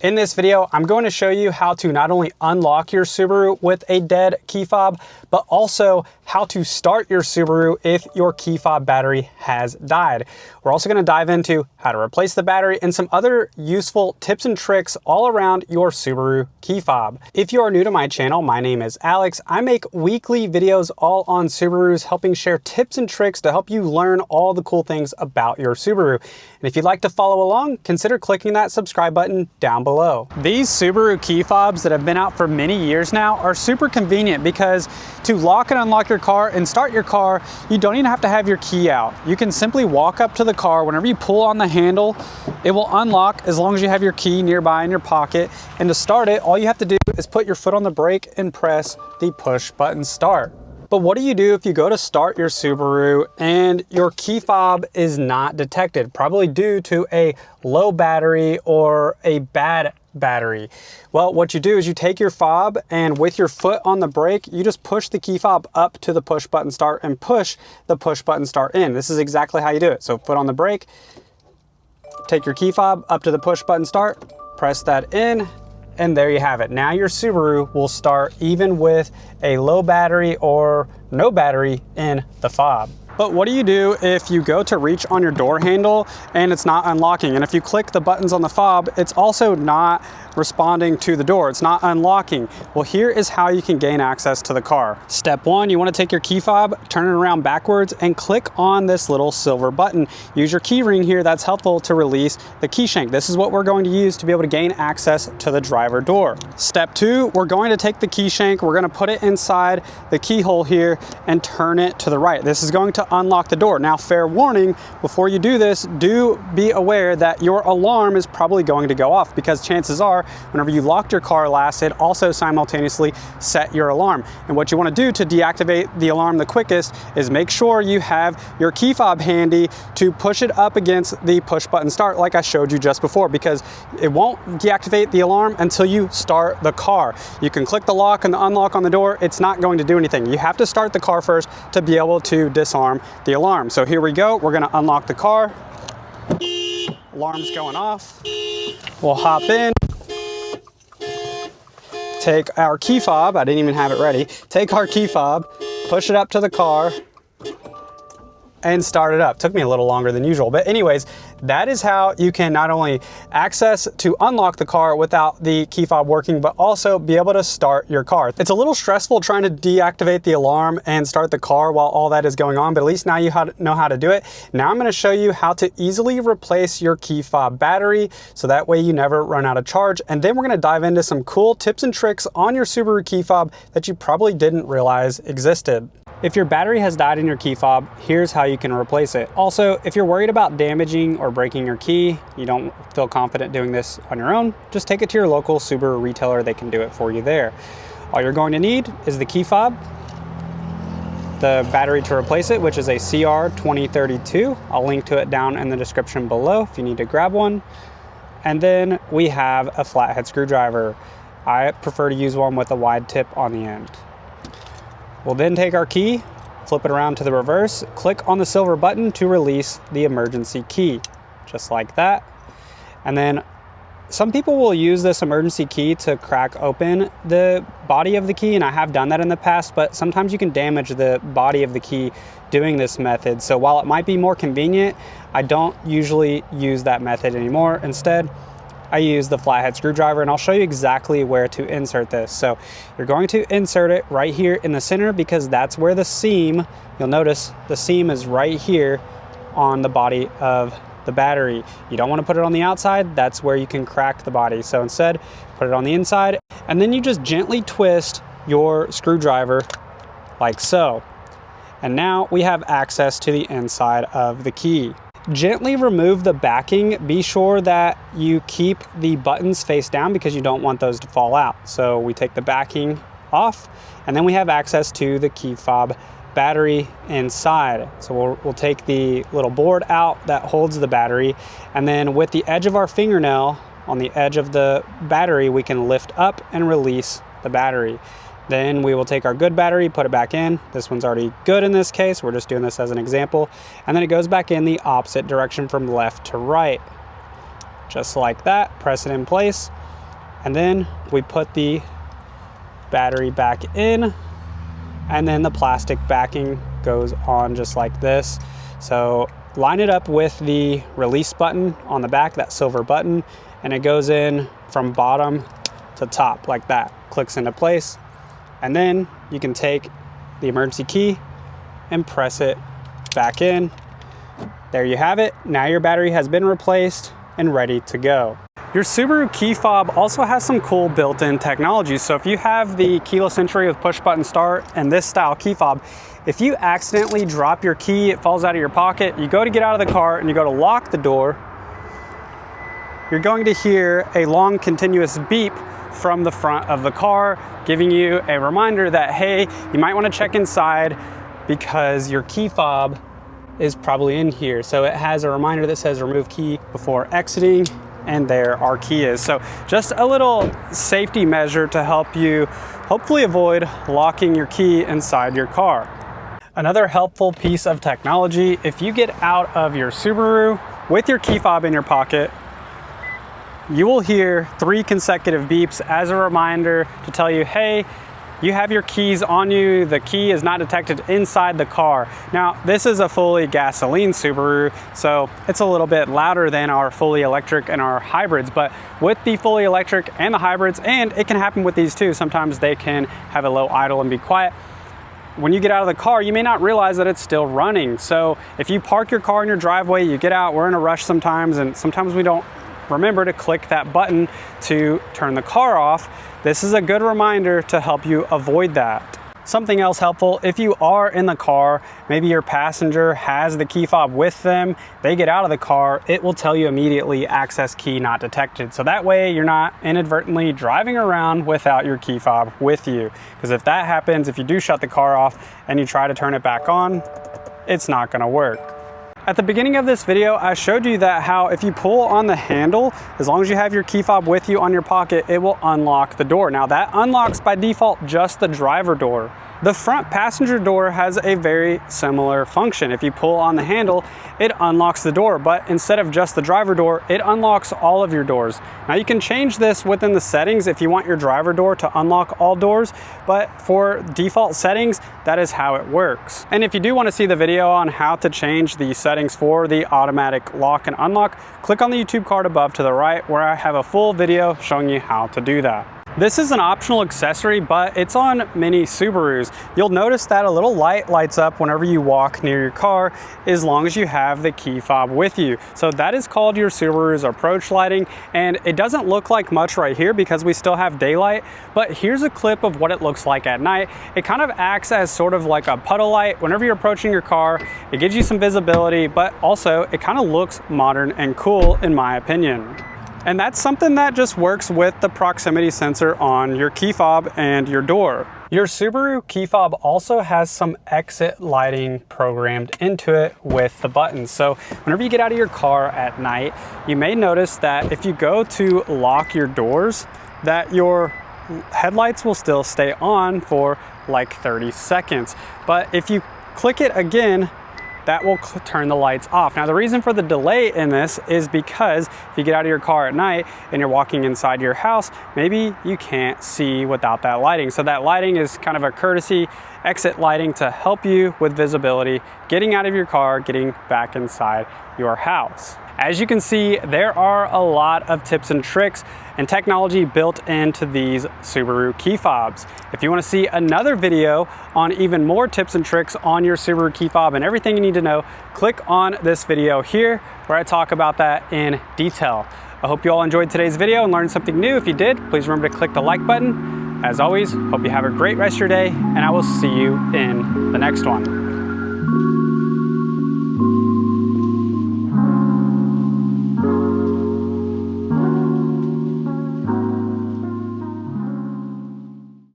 In this video, I'm going to show you how to not only unlock your Subaru with a dead key fob, but also how to start your Subaru if your key fob battery has died. We're also going to dive into how to replace the battery and some other useful tips and tricks all around your Subaru key fob. If you are new to my channel, my name is Alex. I make weekly videos all on Subarus, helping share tips and tricks to help you learn all the cool things about your Subaru. And if you'd like to follow along, consider clicking that subscribe button down below. These Subaru key fobs that have been out for many years now are super convenient because to lock and unlock your car and start your car, you don't even have to have your key out. You can simply walk up to the car. Whenever you pull on the handle, it will unlock as long as you have your key nearby in your pocket. And to start it, all you have to do is put your foot on the brake and press the push button start. But what do you do if you go to start your Subaru and your key fob is not detected, probably due to a low battery or a bad battery? Well, what you do is you take your fob and with your foot on the brake, you just push the key fob up to the push button start and push the push button start in. This is exactly how you do it. So foot on the brake, take your key fob up to the push button start, press that in, and there you have it. Now your Subaru will start even with a low battery or no battery in the fob. But what do you do if you go to reach on your door handle and it's not unlocking? And if you click the buttons on the fob, it's also not responding to the door. It's not unlocking. Well, here is how you can gain access to the car. Step one, you want to take your key fob, turn it around backwards and click on this little silver button. Use your key ring here. That's helpful to release the key shank. This is what we're going to use to be able to gain access to the driver door. Step two, we're going to take the key shank. We're going to put it inside the keyhole here and turn it to the right. This is going to unlock the door. Now, fair warning, before you do this, do be aware that your alarm is probably going to go off because chances are whenever you locked your car last, it also simultaneously set your alarm. And what you want to do to deactivate the alarm the quickest is make sure you have your key fob handy to push it up against the push button start like I showed you just before, because it won't deactivate the alarm until you start the car. You can click the lock and the unlock on the door. It's not going to do anything. You have to start the car first to be able to disarm the alarm. So here we go. We're going to unlock the car. Alarm's going off. We'll hop in. Take our key fob, I didn't even have it ready. Take our key fob, push it up to the car, and start it up. Took me a little longer than usual, but anyways, that is how you can not only access to unlock the car without the key fob working, but also be able to start your car. It's a little stressful trying to deactivate the alarm and start the car while all that is going on, but at least now you know how to do it. Now I'm gonna show you how to easily replace your key fob battery so that way you never run out of charge. And then we're gonna dive into some cool tips and tricks on your Subaru key fob that you probably didn't realize existed. If your battery has died in your key fob, here's how you can replace it. Also, if you're worried about damaging or breaking your key, you don't feel confident doing this on your own, just take it to your local Subaru retailer. They can do it for you there. All you're going to need is the key fob, the battery to replace it, which is a CR2032. I'll link to it down in the description below if you need to grab one. And then we have a flathead screwdriver. I prefer to use one with a wide tip on the end. We'll then take our key, flip it around to the reverse, click on the silver button to release the emergency key, just like that. And then some people will use this emergency key to crack open the body of the key, and I have done that in the past, but sometimes you can damage the body of the key doing this method. So while it might be more convenient, I don't usually use that method anymore. Instead, I use the flathead screwdriver, and I'll show you exactly where to insert this. So you're going to insert it right here in the center because that's where the seam, you'll notice the seam is right here on the body of the battery. You don't want to put it on the outside. That's where you can crack the body. So instead, put it on the inside, and then you just gently twist your screwdriver like so. And now we have access to the inside of the key. Gently remove the backing. Be sure that you keep the buttons face down because you don't want those to fall out. So we take the backing off, and then we have access to the key fob battery inside. So we'll take the little board out that holds the battery, and then with the edge of our fingernail on the edge of the battery, we can lift up and release the battery. Then we will take our good battery, put it back in. This one's already good in this case. We're just doing this as an example. And then it goes back in the opposite direction from left to right. Just like that, press it in place. And then we put the battery back in, and then the plastic backing goes on just like this. So line it up with the release button on the back, that silver button, and it goes in from bottom to top like that, clicks into place. And then you can take the emergency key and press it back in. There you have it. Now your battery has been replaced and ready to go. Your Subaru key fob also has some cool built-in technology. So if you have the keyless entry with push button start and this style key fob, if you accidentally drop your key, it falls out of your pocket, you go to get out of the car and you go to lock the door, you're going to hear a long continuous beep from the front of the car, giving you a reminder that, hey, you might want to check inside because your key fob is probably in here. So it has a reminder that says remove key before exiting, and there our key is. So just a little safety measure to help you hopefully avoid locking your key inside your car. Another helpful piece of technology, if you get out of your Subaru with your key fob in your pocket, you will hear 3 consecutive beeps as a reminder to tell you, hey, you have your keys on you, the key is not detected inside the car. Now, this is a fully gasoline Subaru, so it's a little bit louder than our fully electric and our hybrids, but with the fully electric and the hybrids, and it can happen with these too, sometimes they can have a low idle and be quiet. When you get out of the car, you may not realize that it's still running. So if you park your car in your driveway, you get out, we're in a rush sometimes, and sometimes we don't remember to click that button to turn the car off. This is a good reminder to help you avoid that. Something else helpful, if you are in the car, maybe your passenger has the key fob with them, they get out of the car, it will tell you immediately access key not detected. So that way you're not inadvertently driving around without your key fob with you. Because if that happens, if you do shut the car off and you try to turn it back on, it's not gonna work. At the beginning of this video, I showed you that how if you pull on the handle, as long as you have your key fob with you on your pocket, it will unlock the door. Now that unlocks by default just the driver door. The front passenger door has a very similar function. If you pull on the handle, it unlocks the door, but instead of just the driver door, it unlocks all of your doors. Now you can change this within the settings if you want your driver door to unlock all doors, but for default settings, that is how it works. And if you do want to see the video on how to change the settings for the automatic lock and unlock, click on the YouTube card above to the right where I have a full video showing you how to do that. This is an optional accessory, but it's on many Subarus. You'll notice that a little light lights up whenever you walk near your car, as long as you have the key fob with you. So that is called your Subaru's approach lighting, and it doesn't look like much right here because we still have daylight, but here's a clip of what it looks like at night. It kind of acts as sort of like a puddle light. Whenever you're approaching your car, it gives you some visibility, but also it kind of looks modern and cool in my opinion. And that's something that just works with the proximity sensor on your key fob and your door. Your Subaru key fob also has some exit lighting programmed into it with the buttons. So whenever you get out of your car at night, you may notice that if you go to lock your doors, that your headlights will still stay on for like 30 seconds. But if you click it again, that will turn the lights off. Now the reason for the delay in this is because if you get out of your car at night and you're walking inside your house, maybe you can't see without that lighting. So that lighting is kind of a courtesy exit lighting to help you with visibility, getting out of your car, getting back inside your house. As you can see, there are a lot of tips and tricks and technology built into these Subaru key fobs. If you want to see another video on even more tips and tricks on your Subaru key fob and everything you need to know, click on this video here where I talk about that in detail. I hope you all enjoyed today's video and learned something new. If you did, please remember to click the like button. As always, hope you have a great rest of your day, and I will see you in the next one.